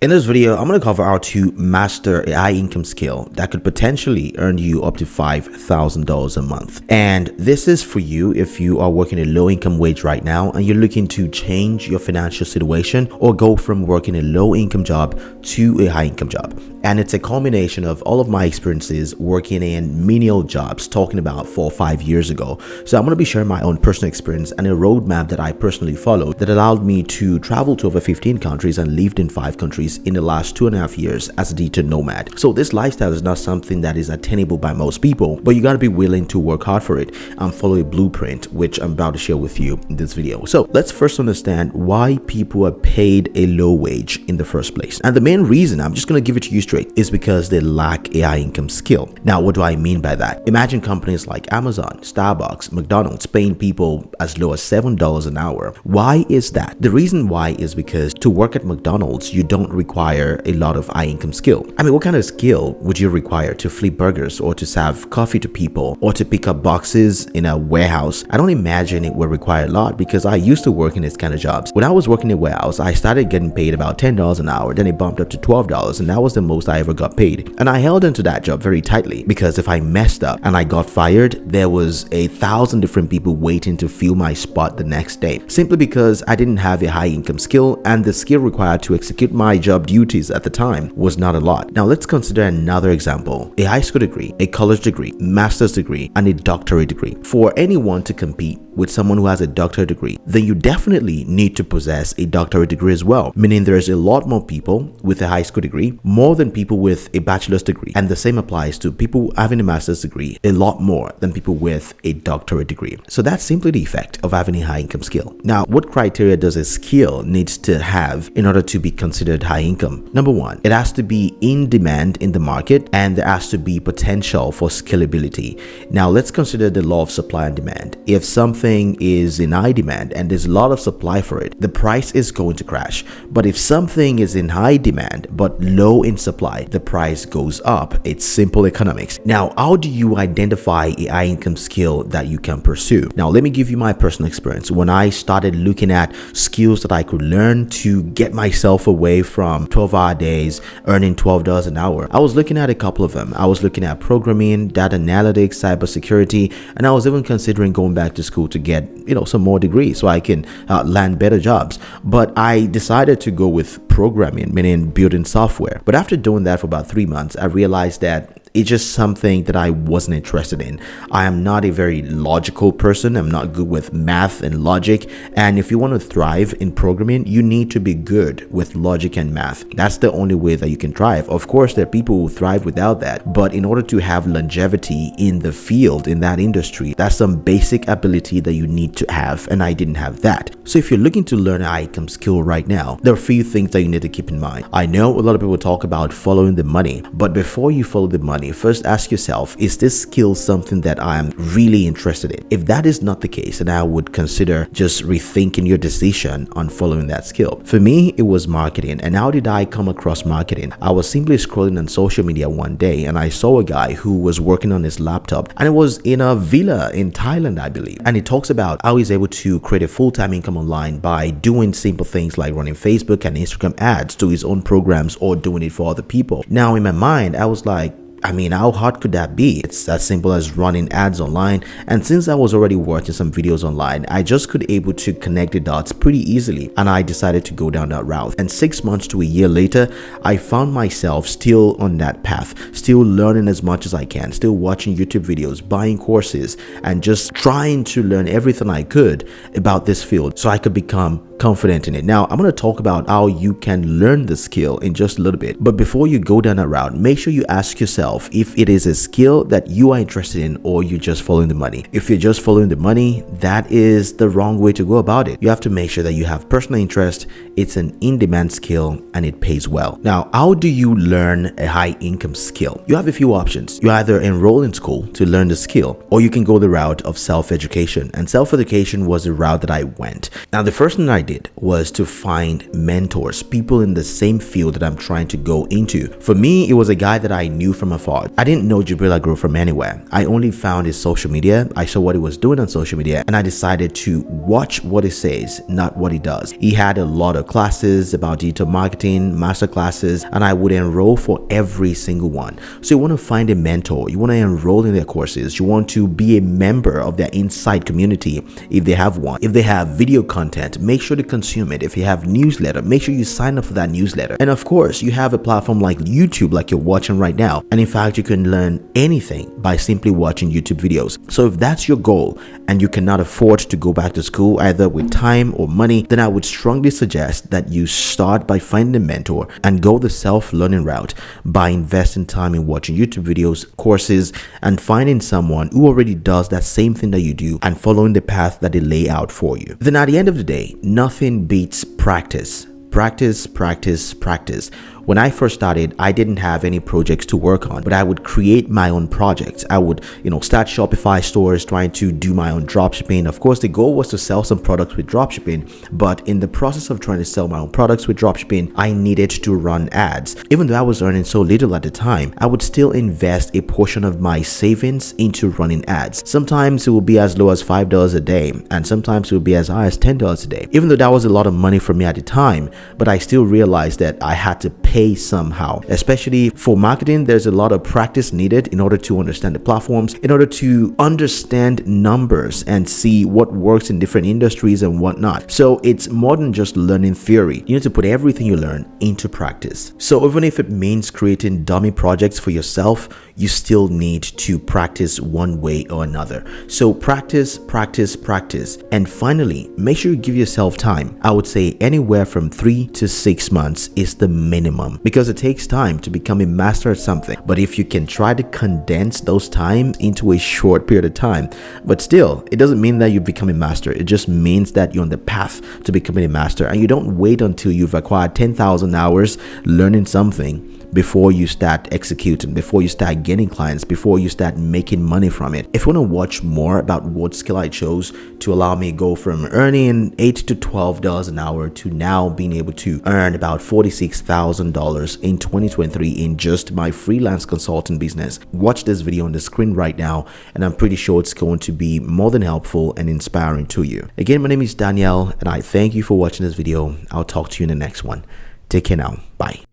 In this video, I'm going to cover how to master a high income skill that could potentially earn you up to $5,000 a month. And this is for you if you are working a low income wage right now and you're looking to change your financial situation or go from working a low income job to a high income job. And it's a combination of all of my experiences working in menial jobs, talking about 4 or 5 years ago. So I'm going to be sharing my own personal experience and a roadmap that I personally followed that allowed me to travel to over 15 countries and lived in 5 countries in the last 2.5 years as a digital nomad. So this lifestyle is not something that is attainable by most people, but you got to be willing to work hard for it and follow a blueprint, which I'm about to share with you in this video. So let's first understand why people are paid a low wage in the first place. And the main reason, I'm just going to give it to you straight, is because they lack a high income skill. Now, what do I mean by that? Imagine companies like Amazon, Starbucks, McDonald's paying people as low as $7 an hour. Why is that? The reason why is because to work at McDonald's, you don't require a lot of high income skill. I mean, what kind of skill would you require to flip burgers or to serve coffee to people or to pick up boxes in a warehouse? I don't imagine it would require a lot because I used to work in this kind of jobs. When I was working in a warehouse, I started getting paid about $10 an hour, then it bumped up to $12, and that was the most I ever got paid. And I held into that job very tightly because if I messed up and I got fired, there was 1,000 different people waiting to fill my spot the next day, simply because I didn't have a high income skill and the skill required to execute my job duties at the time was not a lot. Now let's consider another example: a high school degree, a college degree, master's degree, and a doctorate degree. For anyone to compete with someone who has a doctorate degree, then you definitely need to possess a doctorate degree as well, meaning there's a lot more people with a high school degree, more than people with a bachelor's degree, and the same applies to people having a master's degree, a lot more than people with a doctorate degree. So that's simply the effect of having a high income skill. Now, what criteria does a skill needs to have in order to be considered high income? Number one, it has to be in demand in the market and there has to be potential for scalability. Now let's consider the law of supply and demand. If something is in high demand and there's a lot of supply for it, the price is going to crash. But if something is in high demand but low in supply, the price goes up. It's simple economics. Now, how do you identify a high income skill that you can pursue? Now, let me give you my personal experience. When I started looking at skills that I could learn to get myself away from 12-hour days, earning $12 an hour, I was looking at a couple of them. I was looking at programming, data analytics, cybersecurity, and I was even considering going back to school to get some more degrees so I can land better jobs. But I decided to go with programming, meaning building software. But after doing that for about 3 months, I realized that it's just something that I wasn't interested in. I am not a very logical person. I'm not good with math and logic. And if you want to thrive in programming, you need to be good with logic and math. That's the only way that you can thrive. Of course, there are people who thrive without that. But in order to have longevity in the field, in that industry, that's some basic ability that you need to have. And I didn't have that. So if you're looking to learn an high income skill right now, there are a few things that you need to keep in mind. I know a lot of people talk about following the money, but before you follow the money, first ask yourself, is this skill something that I am really interested in? If that is not the case, then I would consider just rethinking your decision on following that skill. For me, it was marketing. And how did I come across marketing? I was simply scrolling on social media one day and I saw a guy who was working on his laptop, and it was in a villa in Thailand, I believe. And he talks about how he's able to create a full-time income online by doing simple things like running Facebook and Instagram ads to his own programs or doing it for other people. Now in my mind, I was like, how hard could that be? It's as simple as running ads online. And since I was already watching some videos online, I just could able to connect the dots pretty easily. And I decided to go down that route. And 6 months to a year later, I found myself still on that path, still learning as much as I can, still watching YouTube videos, buying courses, and just trying to learn everything I could about this field so I could become confident in it. Now, I'm going to talk about how you can learn the skill in just a little bit. But before you go down that route, make sure you ask yourself if it is a skill that you are interested in or you're just following the money. If you're just following the money, that is the wrong way to go about it. You have to make sure that you have personal interest, it's an in-demand skill, and it pays well. Now, how do you learn a high income skill? You have a few options. You either enroll in school to learn the skill, or you can go the route of self-education. And self-education was the route that I went. Now, the first thing I did was to find mentors, people in the same field that I'm trying to go into. For me, it was a guy that I knew from afar. I didn't know Jibril Agro from anywhere. I only found his social media. I saw what he was doing on social media, and I decided to watch what he says, not what he does. He had a lot of classes about digital marketing, master classes, and I would enroll for every single one. So you want to find a mentor, you want to enroll in their courses, you want to be a member of their Insight community if they have one. If they have video content, make sure to consume it. If you have newsletter, make sure you sign up for that newsletter. And of course, you have a platform like YouTube, like you're watching right now. And in fact, you can learn anything by simply watching YouTube videos. So if that's your goal and you cannot afford to go back to school either with time or money, then I would strongly suggest that you start by finding a mentor and go the self-learning route by investing time in watching YouTube videos, courses, and finding someone who already does that same thing that you do and following the path that they lay out for you. Then at the end of the day, nothing beats practice. Practice, practice, practice. When I first started, I didn't have any projects to work on, but I would create my own projects. I would, start Shopify stores, trying to do my own dropshipping. Of course, the goal was to sell some products with dropshipping, but in the process of trying to sell my own products with dropshipping, I needed to run ads. Even though I was earning so little at the time, I would still invest a portion of my savings into running ads. Sometimes it would be as low as $5 a day, and sometimes it would be as high as $10 a day. Even though that was a lot of money for me at the time, but I still realized that I had to pay somehow. Especially for marketing, there's a lot of practice needed in order to understand the platforms, in order to understand numbers and see what works in different industries and whatnot. So it's more than just learning theory. You need to put everything you learn into practice. So even if it means creating dummy projects for yourself, you still need to practice one way or another. So practice, practice, practice. And finally, make sure you give yourself time. I would say anywhere from 3 to 6 months is the minimum, because it takes time to become a master at something. But if you can try to condense those times into a short period of time, but still, it doesn't mean that you become a master. It just means that you're on the path to becoming a master, and you don't wait until you've acquired 10,000 hours learning something before you start executing, before you start getting clients, before you start making money from it. If you want to watch more about what skill I chose to allow me go from earning $8 to $12 an hour to now being able to earn about $46,000 in 2023 in just my freelance consulting business, watch this video on the screen right now, and I'm pretty sure it's going to be more than helpful and inspiring to you. Again, my name is Daniel, and I thank you for watching this video. I'll talk to you in the next one. Take care now. Bye.